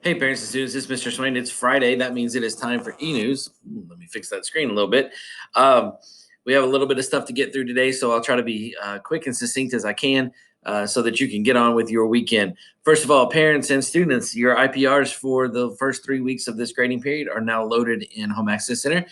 Hey, parents and students, this is Mr. Swain. It's Friday. That means it is time for eNews. Let me fix that screen a little bit. Um, we have a little bit of stuff to get through today, so I'll try to be quick and succinct as I can so that you can get on with your weekend. First of all, parents and students, your IPRs for the first 3 weeks of this grading period are now loaded in Home Access Center.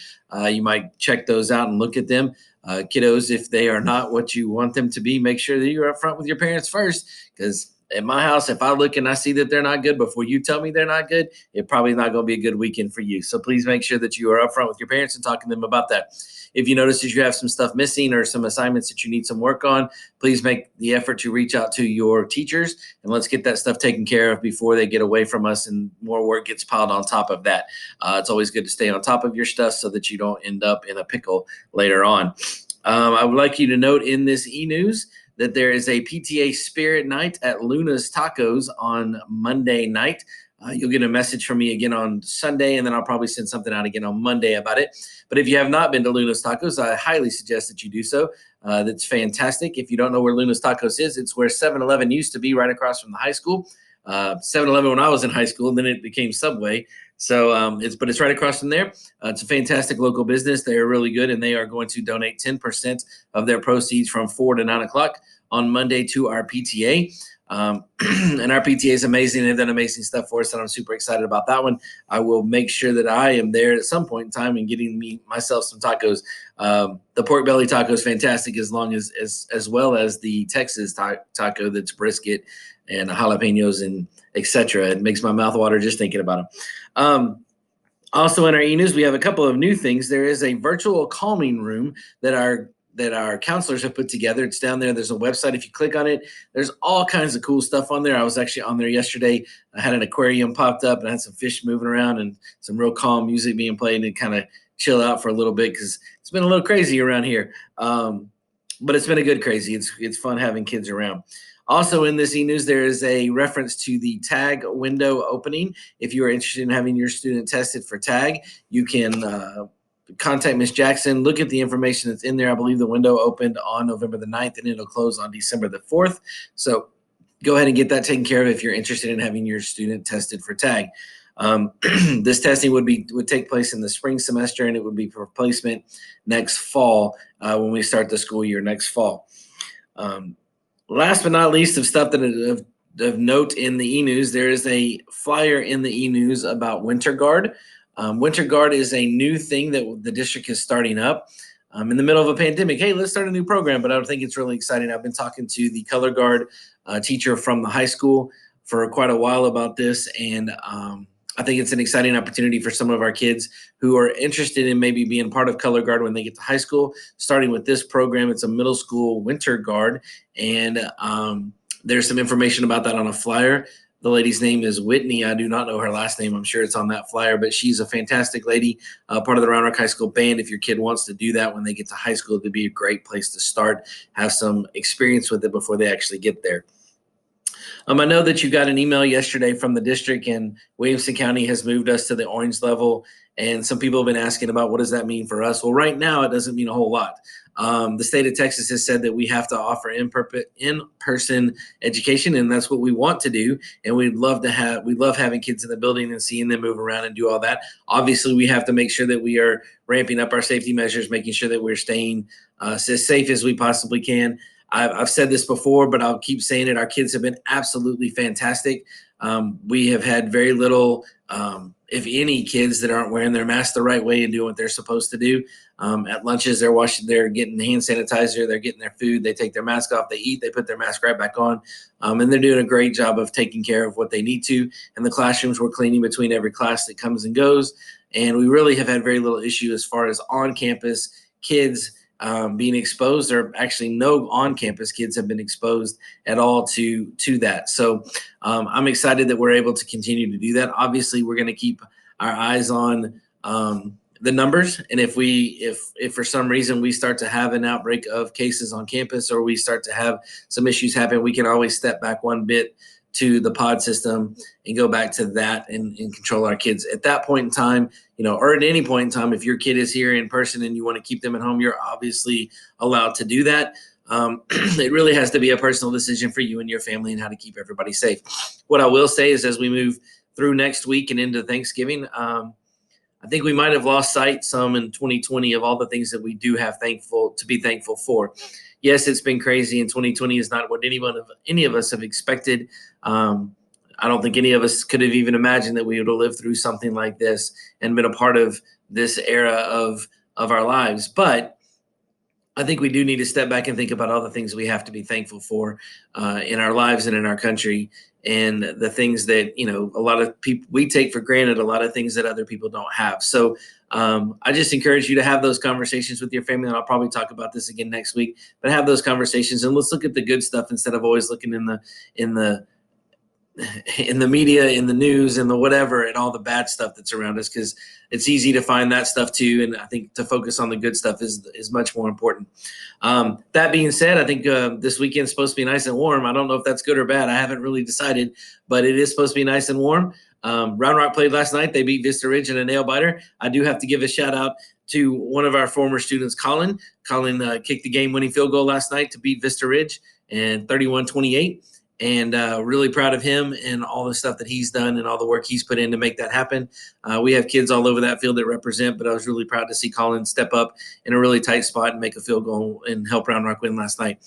You might check those out and look at them. Kiddos, if they are not what you want them to be, make sure that you're upfront with your parents first, because at my house, if I look and I see that they're not good before you tell me they're not good, it probably not going to be a good weekend for you. So please make sure that you are upfront with your parents and talking to them about that. If you notice that you have some stuff missing or some assignments that you need some work on, please make the effort to reach out to your teachers and let's get that stuff taken care of before they get away from us and more work gets piled on top of that. It's always good to stay on top of your stuff so that you don't end up in a pickle later on. I would like you to note in this e-news that there is a PTA Spirit Night at Luna's Tacos on Monday night. You'll get a message from me again on Sunday, and then I'll probably send something out again on Monday about it. But if you have not been to Luna's Tacos, I highly suggest that you do so. That's fantastic. If you don't know where Luna's Tacos is, it's where 7-Eleven used to be, right across from the high school. 7-Eleven when I was in high school, and then it became Subway. So it's right across from there. It's a fantastic local business. They are really good, and they are going to donate 10% of their proceeds from 4 to 9 o'clock on Monday to our PTA. And our PTA is amazing. They've done amazing stuff for us, and I'm super excited about that one. I will make sure that I am there at some point in time and getting myself some tacos. The pork belly taco is fantastic, as well as the Texas taco that's brisket and jalapenos and etc. It makes my mouth water just thinking about them. Also in our e-news, we have a couple of new things. There is a virtual calming room that our counselors have put together. It's down there. There's a website. If you click on it, there's all kinds of cool stuff on there. I was actually on there yesterday. I had an aquarium popped up and I had some fish moving around and some real calm music being played and kind of chill out for a little bit because it's been a little crazy around here. But it's been a good crazy. It's fun having kids around. Also in this e-news, there is a reference to the tag window opening. If you are interested in having your student tested for tag, you can contact Ms. Jackson. Look at the information that's in there. I believe the window opened on November the 9th and it'll close on December the 4th. So go ahead and get that taken care of if you're interested in having your student tested for tag. This testing would take place in the spring semester, and it would be for placement next fall when we start the school year next fall. Last but not least, of stuff that of note in the e-news, there is a flyer in the e-news about Winter Guard. Winter Guard is a new thing that the district is starting up in the middle of a pandemic. Hey, let's start a new program, but I think it's really exciting. I've been talking to the color guard teacher from the high school for quite a while about this, and I think it's an exciting opportunity for some of our kids who are interested in maybe being part of color guard when they get to high school. Starting with this program, it's a middle school winter guard, and there's some information about that on a flyer. The lady's name is Whitney. I do not know her last name. I'm sure it's on that flyer, but she's a fantastic lady, part of the Round Rock High School band. If your kid wants to do that when they get to high school, it'd be a great place to start, have some experience with it before they actually get there. I know that you got an email yesterday from the district, and Williamson County has moved us to the orange level. And some people have been asking about what does that mean for us? Well, right now it doesn't mean a whole lot. The state of Texas has said that we have to offer in-person education, and that's what we want to do. And we love having kids in the building and seeing them move around and do all that. Obviously, we have to make sure that we are ramping up our safety measures, making sure that we're staying as safe as we possibly can. I've said this before, but I'll keep saying it. Our kids have been absolutely fantastic. We have had very little, if any, kids that aren't wearing their mask the right way and doing what they're supposed to do. At lunches, they're getting hand sanitizer, they're getting their food, they take their mask off, they eat, they put their mask right back on, and they're doing a great job of taking care of what they need to. In the classrooms, we're cleaning between every class that comes and goes, and we really have had very little issue as far as on-campus kids being exposed, or actually no on-campus kids have been exposed at all to that. So I'm excited that we're able to continue to do that. Obviously, we're going to keep our eyes on the numbers, and if for some reason we start to have an outbreak of cases on campus, or we start to have some issues happen, we can always step back one bit to the pod system and go back to that and control our kids. At that point in time, or at any point in time, if your kid is here in person and you want to keep them at home, you're obviously allowed to do that. It really has to be a personal decision for you and your family and how to keep everybody safe. What I will say is, as we move through next week and into Thanksgiving. I think we might have lost sight some in 2020 of all the things that we do have to be thankful for. Yes, it's been crazy, and 2020 is not what any of us have expected. I don't think any of us could have even imagined that we would have lived through something like this and been a part of this era of our lives. But I think we do need to step back and think about all the things we have to be thankful for in our lives and in our country, and the things that a lot of people we take for granted, a lot of things that other people don't have. So I just encourage you to have those conversations with your family, and I'll probably talk about this again next week. But have those conversations, and let's look at the good stuff instead of always looking in the in the media, in the news, and the whatever, and all the bad stuff that's around us, because it's easy to find that stuff too. And I think to focus on the good stuff is much more important. That being said, I think this weekend's supposed to be nice and warm. I don't know if that's good or bad. I haven't really decided, but it is supposed to be nice and warm. Round Rock played last night. They beat Vista Ridge in a nail biter. I do have to give a shout out to one of our former students, Colin. Colin kicked the game-winning field goal last night to beat Vista Ridge, and 31-28. And really proud of him and all the stuff that he's done and all the work he's put in to make that happen. We have kids all over that field that represent, but I was really proud to see Colin step up in a really tight spot and make a field goal and help Round Rock win last night.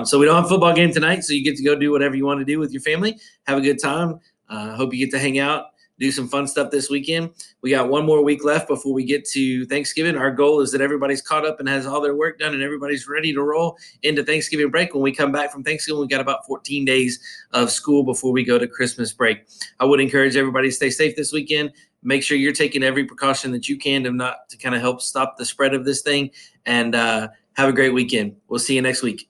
So we don't have a football game tonight, so you get to go do whatever you want to do with your family. Have a good time. Hope you get to hang out, do some fun stuff this weekend. We got one more week left before we get to Thanksgiving. Our goal is that everybody's caught up and has all their work done and everybody's ready to roll into Thanksgiving break. When we come back from Thanksgiving, we got about 14 days of school before we go to Christmas break. I would encourage everybody to stay safe this weekend. Make sure you're taking every precaution that you can to kind of help stop the spread of this thing, and have a great weekend. We'll see you next week.